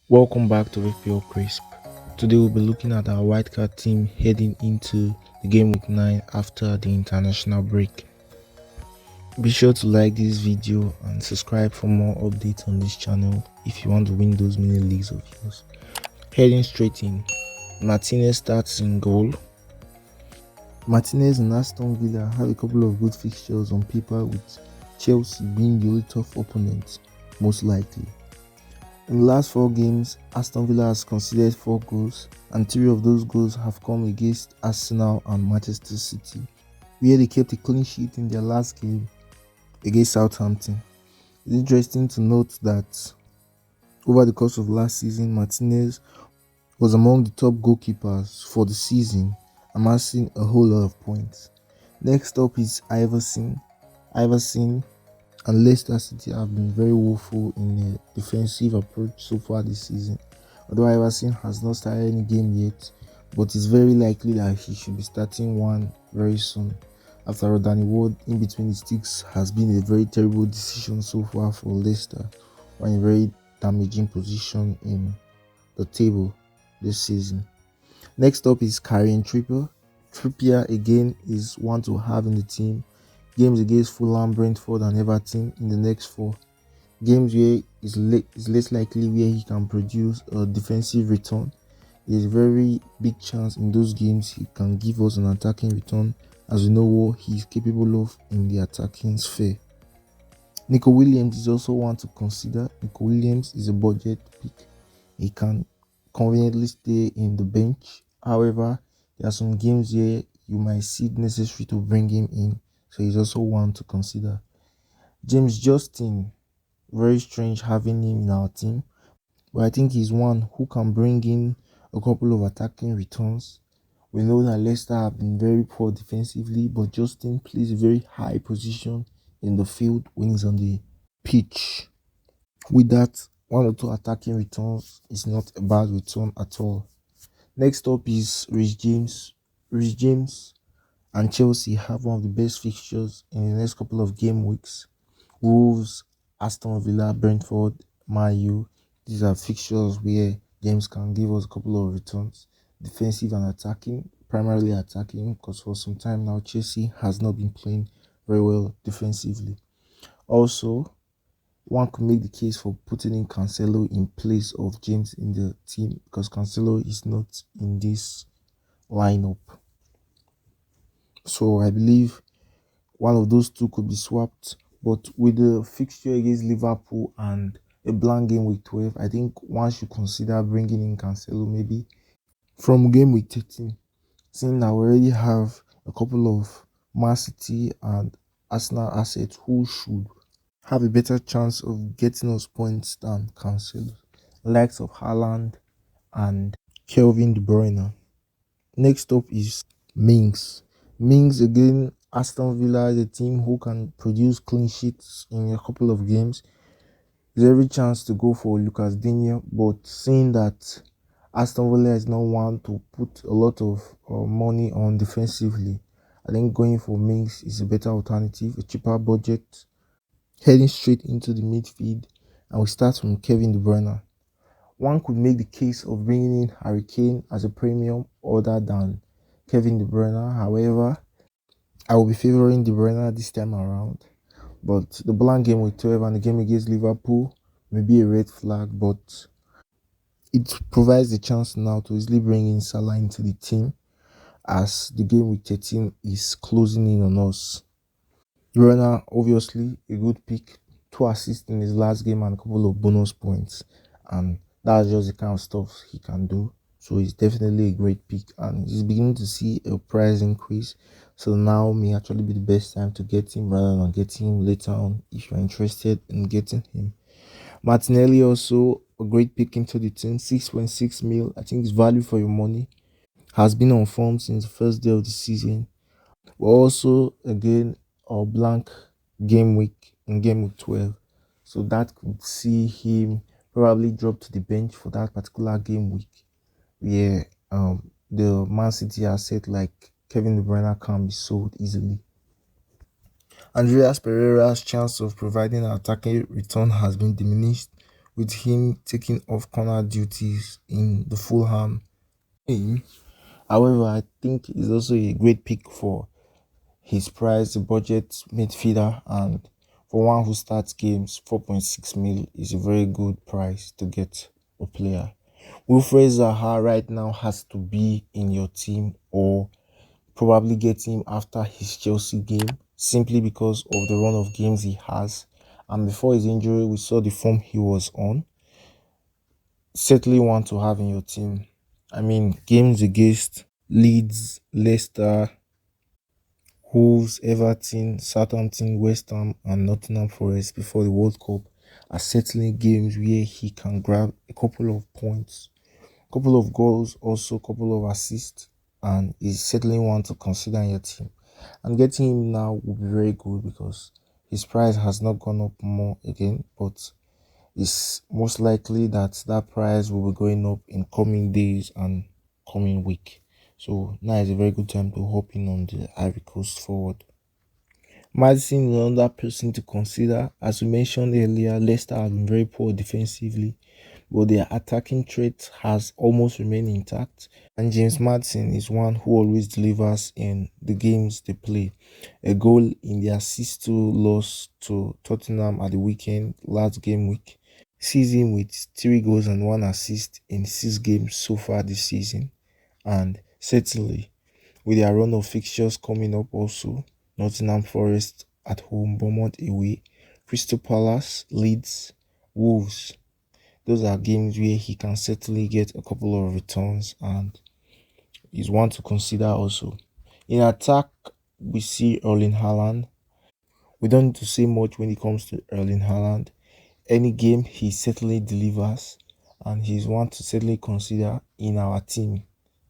Welcome back to FPLcrisp. Today we'll be looking at our wildcard team heading into the game week 9 after the international break. Be sure to like this video and subscribe for more updates on this channel if you want to win those mini leagues of yours. Heading straight in, Martinez starts in goal. Martinez and Aston Villa have a couple of good fixtures on paper, with Chelsea being the only tough opponent, most likely. In the last 4 games, Aston Villa has conceded 4 goals, and 3 of those goals have come against Arsenal and Manchester City, where they kept a clean sheet in their last game against Southampton. It's interesting to note that over the course of last season, Martinez was among the top goalkeepers for the season, amassing a whole lot of points. Next up is Iverson. Iverson and Leicester City have been very woeful in the defensive approach so far this season. Although Iverson has not started any game yet, but it's very likely that he should be starting one very soon, after Danny Ward in between the sticks has been a very terrible decision so far for Leicester, or in a very damaging position in the table this season. Next up is Karen Trippier. Trippier again is one to have in the team. Games against Fulham, Brentford and Everton in the next 4. Games where is less likely where he can produce a defensive return. There's a very big chance in those games he can give us an attacking return, as we know what he's capable of in the attacking sphere. Nico Williams is also one to consider. Nico Williams is a budget pick. He can conveniently stay in the bench. However, there are some games where you might see it necessary to bring him in, so he's also one to consider. James Justin, very strange having him in our team, but I think he's one who can bring in a couple of attacking returns. We know that Leicester have been very poor defensively, but Justin plays a very high position in the field when he's on the pitch. With that, 1 or 2 attacking returns is not a bad return at all. Next up is Reece James. Reece James and Chelsea have one of the best fixtures in the next couple of game weeks. Wolves, Aston Villa, Brentford, Man U. These are fixtures where James can give us a couple of returns, defensive and attacking, primarily attacking, because for some time now Chelsea has not been playing very well defensively. Also, one could make the case for putting in Cancelo in place of James in the team, because Cancelo is not in this lineup. So I believe one of those two could be swapped. But with the fixture against Liverpool and a blank game week 12, I think one should consider bringing in Cancelo maybe from game week 13, seeing that we already have a couple of Man City and Arsenal assets who should have a better chance of getting us points than Cancelo, likes of Haaland and Kelvin De Bruyne. Next up is Mings. Mings again, Aston Villa is a team who can produce clean sheets in a couple of games. There's every chance to go for Lucas Digne, but seeing that Aston Villa is not one to put a lot of money on defensively, I think going for Mings is a better alternative, a cheaper budget. Heading straight into the midfield, and we start from Kevin De Bruyne. One could make the case of bringing in Harry Kane as a premium other than Kevin De Bruyne. However, I will be favouring De Bruyne this time around. But the blank game with 12 and the game against Liverpool may be a red flag, but it provides the chance now to easily bring in Salah into the team, as the game with 13 is closing in on us. De Bruyne, obviously a good pick, 2 assists in his last game and a couple of bonus points, and that's just the kind of stuff he can do. So he's definitely a great pick, and he's beginning to see a price increase. So now may actually be the best time to get him rather than getting him later on if you're interested in getting him. Martinelli also a great pick into the team, 6.6 mil. I think it's value for your money. Has been on form since the first day of the season. But also again a blank game week in game week 12. So that could see him probably drop to the bench for that particular game week, where the Man City asset like Kevin De Bruyne can be sold easily. Andreas Pereira's chance of providing an attacking return has been diminished with him taking off corner duties in the Fulham game. However, I think he's also a great pick for his price, the budget midfielder, and for one who starts games, 4.6 mil is a very good price to get a player. Wilfred Zaha right now has to be in your team, or probably get him after his Chelsea game, simply because of the run of games he has. And before his injury, we saw the form he was on. Certainly want to have in your team. I mean, games against Leeds, Leicester, Wolves, Everton, Southampton, West Ham, and Nottingham Forest before the World Cup are certainly games where he can grab a couple of points, couple of goals, also a couple of assists, and is certainly one to consider in your team. And getting him now will be very good because his price has not gone up more again, but it's most likely that that price will be going up in coming days and coming week. So now is a very good time to hop in on the Ivory Coast forward. Madison is another person to consider. As we mentioned earlier, Leicester have been very poor defensively, but their attacking trait has almost remained intact. And James Madison is one who always delivers in the games they play. A goal in their 6-2 loss to Tottenham at the weekend, last game week, sees him with 3 goals and 1 assist in 6 games so far this season. And certainly, with their run of fixtures coming up also, Nottingham Forest at home, Bournemouth away, Crystal Palace, Leeds, Wolves. Those are games where he can certainly get a couple of returns and is one to consider also. In attack, we see Erling Haaland. We don't need to say much when it comes to Erling Haaland. Any game he certainly delivers, and he's one to certainly consider in our team.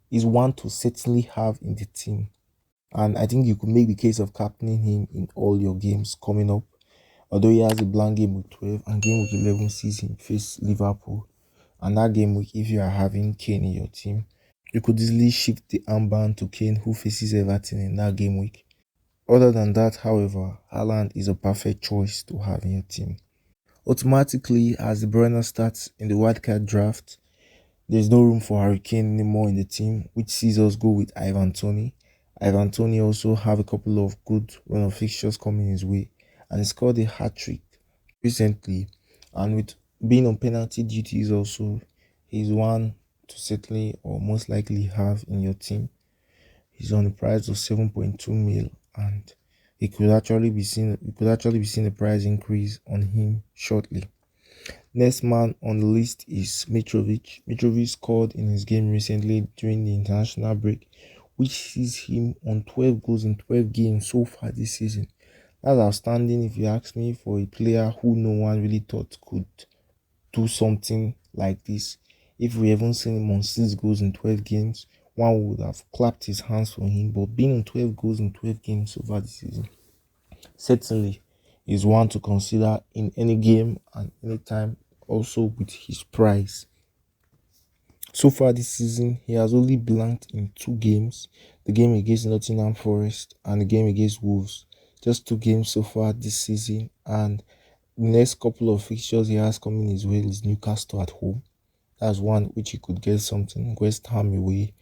He's one to certainly have in the team. And I think you could make the case of captaining him in all your games coming up. Although he has a blank game week 12 and game week 11 sees him face Liverpool. And that game week, if you are having Kane in your team, you could easily shift the armband to Kane who faces Everton in that game week. Other than that, however, Haaland is a perfect choice to have in your team. Automatically, as the Brenner starts in the wildcard draft, there's no room for Harry Kane anymore in the team, which sees us go with Ivan Toney. Ivan Toney also have a couple of good run of fixtures coming his way, and he scored a hat-trick recently. And with being on penalty duties also, he's one to certainly or most likely have in your team. He's on the price of 7.2 mil, and he could actually be seen. You could actually be seeing a price increase on him shortly. Next man on the list is Mitrovic. Mitrovic scored in his game recently during the international break, which sees him on 12 goals in 12 games so far this season. That's outstanding if you ask me, for a player who no one really thought could do something like this. If we haven't seen him on 6 goals in 12 games, one would have clapped his hands for him. But being on 12 goals in 12 games so far this season certainly is one to consider in any game and any time, also with his price. So far this season, he has only blanked in 2 games, the game against Nottingham Forest and the game against Wolves. Just 2 games so far this season, and the next couple of fixtures he has coming his way is Newcastle at home. That's one which he could get something. West Ham away,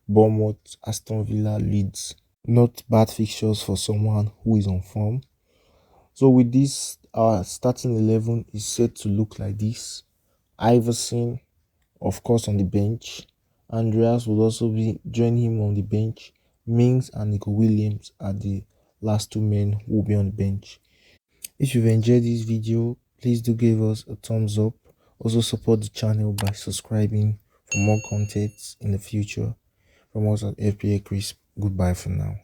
Bournemouth, Aston Villa, Leeds. Not bad fixtures for someone who is on form. So with this, our starting 11 is set to look like this. Iverson, of course, on the bench. Andreas will also be join him on the bench. Mings and Nico Williams are the last 2 men who will be on the bench. If you've enjoyed this video, please do give us a thumbs up. Also support the channel by subscribing for more content in the future. From us at FPLcrisp, goodbye for now.